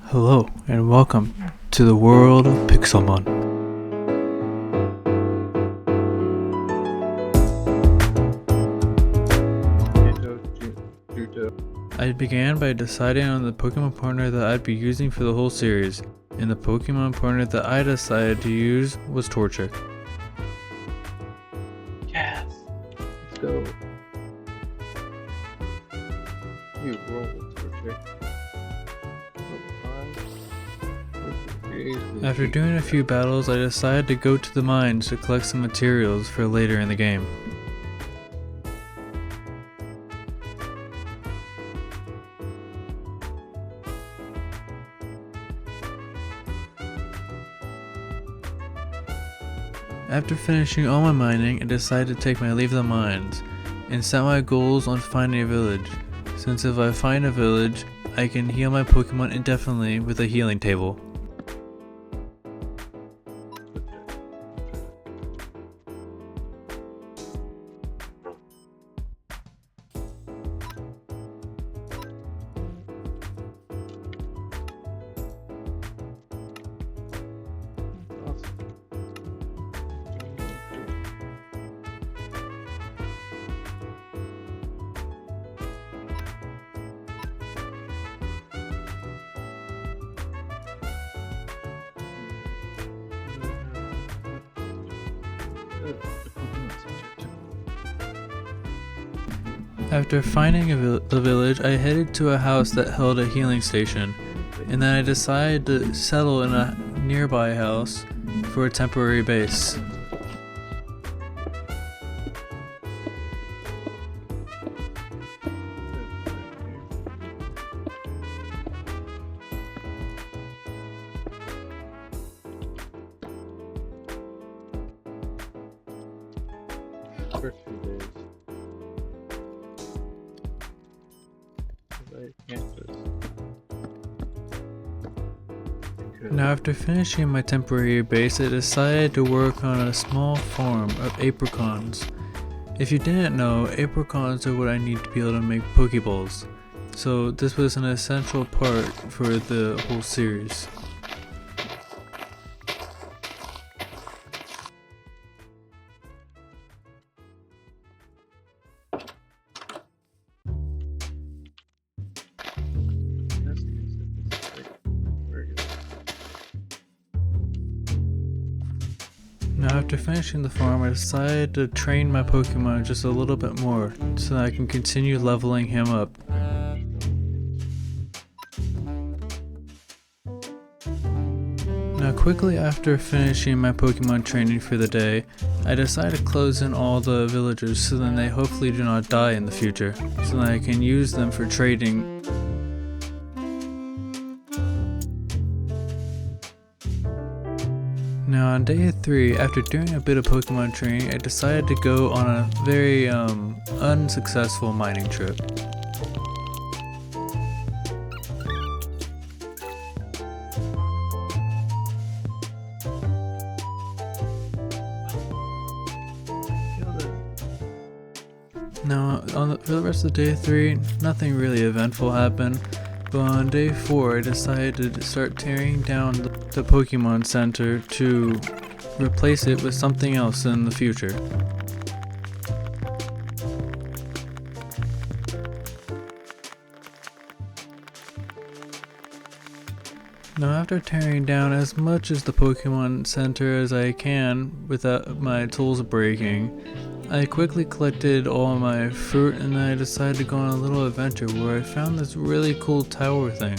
Hello and welcome to the world of Pixlemon. I began by deciding on the Pokemon partner that I'd be using for the whole series, and the Pokemon partner that I decided to use was Torture. Yes! Let's go. You roll, Torture. After doing a few battles, I decided to go to the mines to collect some materials for later in the game. After finishing all my mining, I decided to take my leave of the mines, and set my goals on finding a village, since if I find a village, I can heal my Pokemon indefinitely with a healing table. After finding the village, I headed to a house that held a healing station, and then I decided to settle in a nearby house for a temporary base. First few days. Now after finishing my temporary base, I decided to work on a small farm of apricons. If you didn't know, apricons are what I need to be able to make Pokeballs, so this was an essential part for the whole series. Now after finishing the farm, I decided to train my Pokemon just a little bit more so that I can continue leveling him up. Now quickly after finishing my Pokemon training for the day, I decided to close in all the villagers so then they hopefully do not die in the future, so that I can use them for trading. Now on day 3, after doing a bit of Pokemon training, I decided to go on a very unsuccessful mining trip. Now for the rest of day 3, nothing really eventful happened. But on day 4, I decided to start tearing down the Pokemon Center to replace it with something else in the future. Now after tearing down as much as the Pokemon Center as I can without my tools breaking, I quickly collected all my fruit and then I decided to go on a little adventure where I found this really cool tower thing.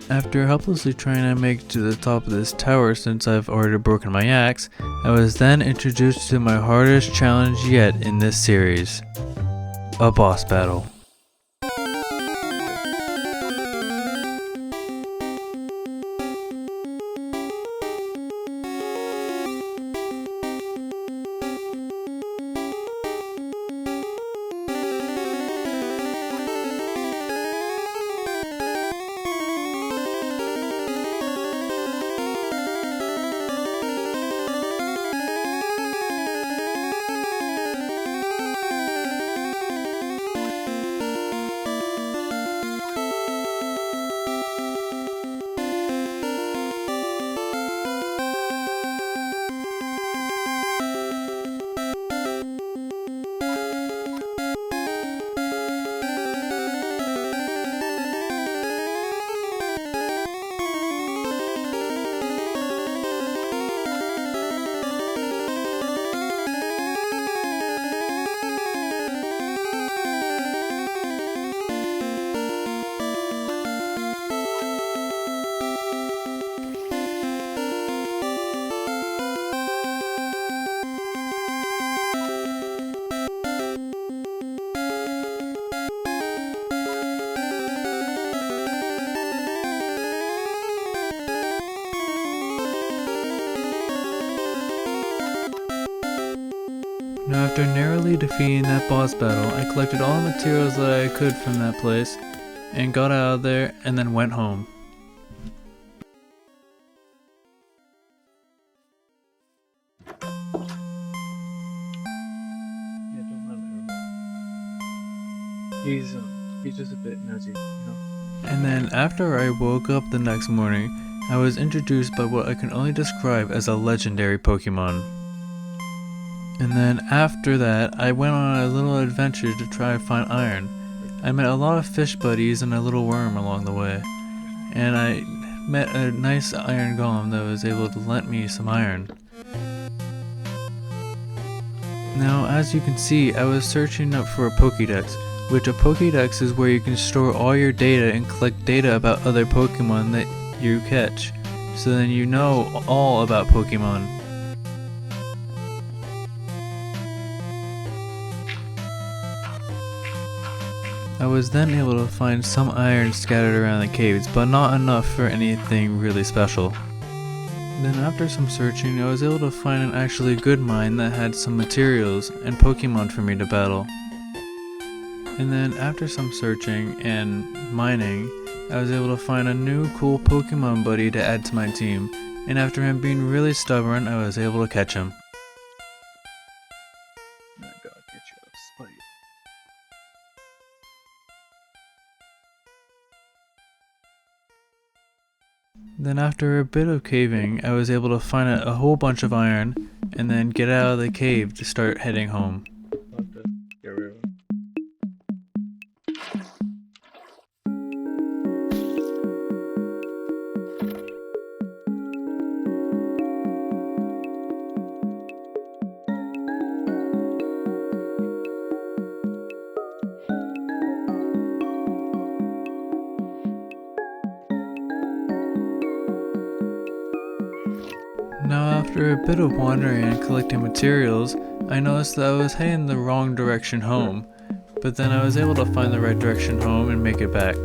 After helplessly trying to make it to the top of this tower since I've already broken my axe, I was then introduced to my hardest challenge yet in this series, a boss battle. Now after narrowly defeating that boss battle, I collected all the materials that I could from that place, and got out of there, and then went home. Yeah, don't let him. He's just a bit nosy, you know? And then after I woke up the next morning, I was introduced by what I can only describe as a legendary Pokemon. And then after that, I went on a little adventure to try and find iron. I met a lot of fish buddies and a little worm along the way. And I met a nice iron golem that was able to lend me some iron. Now, as you can see, I was searching up for a Pokédex, which a Pokédex is where you can store all your data and collect data about other Pokemon that you catch. So then you know all about Pokemon. I was then able to find some iron scattered around the caves, but not enough for anything really special. Then after some searching, I was able to find an actually good mine that had some materials and Pokemon for me to battle. And then after some searching and mining, I was able to find a new cool Pokemon buddy to add to my team, and after him being really stubborn, I was able to catch him. I gotta get you a spite. Then after a bit of caving, I was able to find a whole bunch of iron, and then get out of the cave to start heading home. About to get rid of him. Now after a bit of wandering and collecting materials, I noticed that I was heading the wrong direction home, but then I was able to find the right direction home and make it back.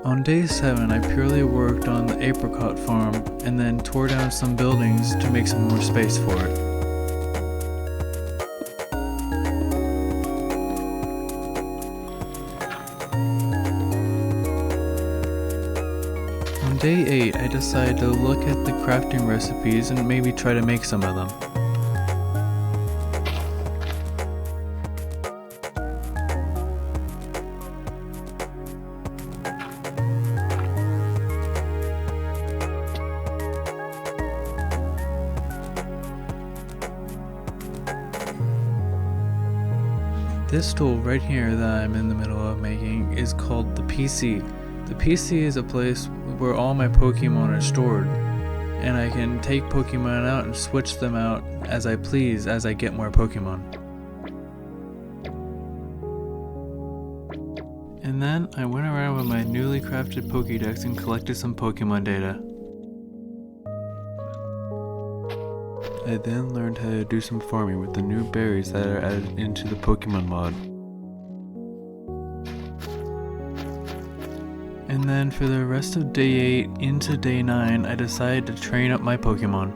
On day 7, I purely worked on the apricot farm and then tore down some buildings to make some more space for it. On day 8, I decided to look at the crafting recipes and maybe try to make some of them. This tool right here that I'm in the middle of making is called the PC. The PC is a place where all my Pokemon are stored, and I can take Pokemon out and switch them out as I please as I get more Pokemon. And then I went around with my newly crafted Pokédex and collected some Pokemon data. I then learned how to do some farming with the new berries that are added into the Pokemon mod. And then for the rest of day 8 into day 9, I decided to train up my Pokemon.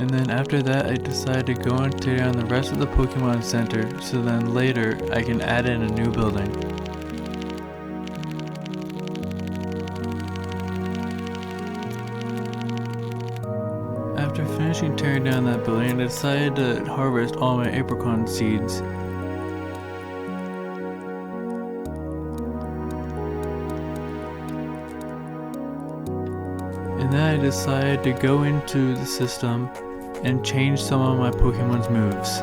And then after that, I decided to go and tear down the rest of the Pokemon Center, so then later I can add in a new building. After finishing tearing down that building, I decided to harvest all my apricot seeds. And then I decided to go into the system and change some of my Pokemon's moves.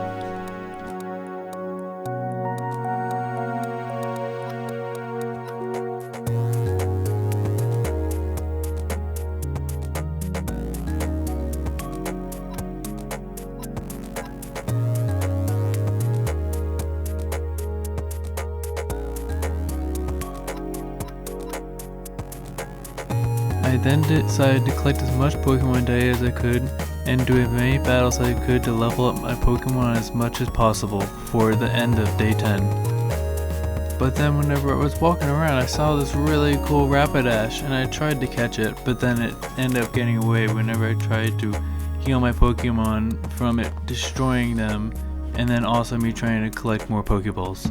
I then decided to collect as much Pokemon data as I could and do as many battles as I could to level up my Pokemon as much as possible for the end of day 10. But then whenever I was walking around, I saw this really cool Rapidash, and I tried to catch it, but then it ended up getting away whenever I tried to heal my Pokemon from it destroying them, and then also me trying to collect more Pokeballs.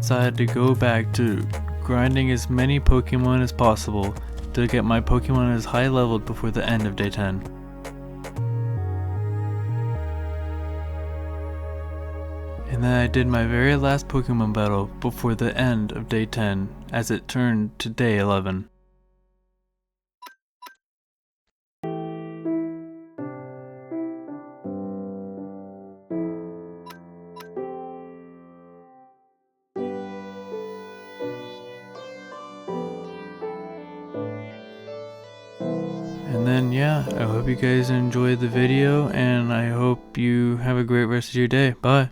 So I had to go back to grinding as many Pokemon as possible to get my Pokemon as high leveled before the end of day 10. And then I did my very last Pokemon battle before the end of day 10 as it turned to day 11. And then yeah, I hope you guys enjoyed the video, and I hope you have a great rest of your day. Bye!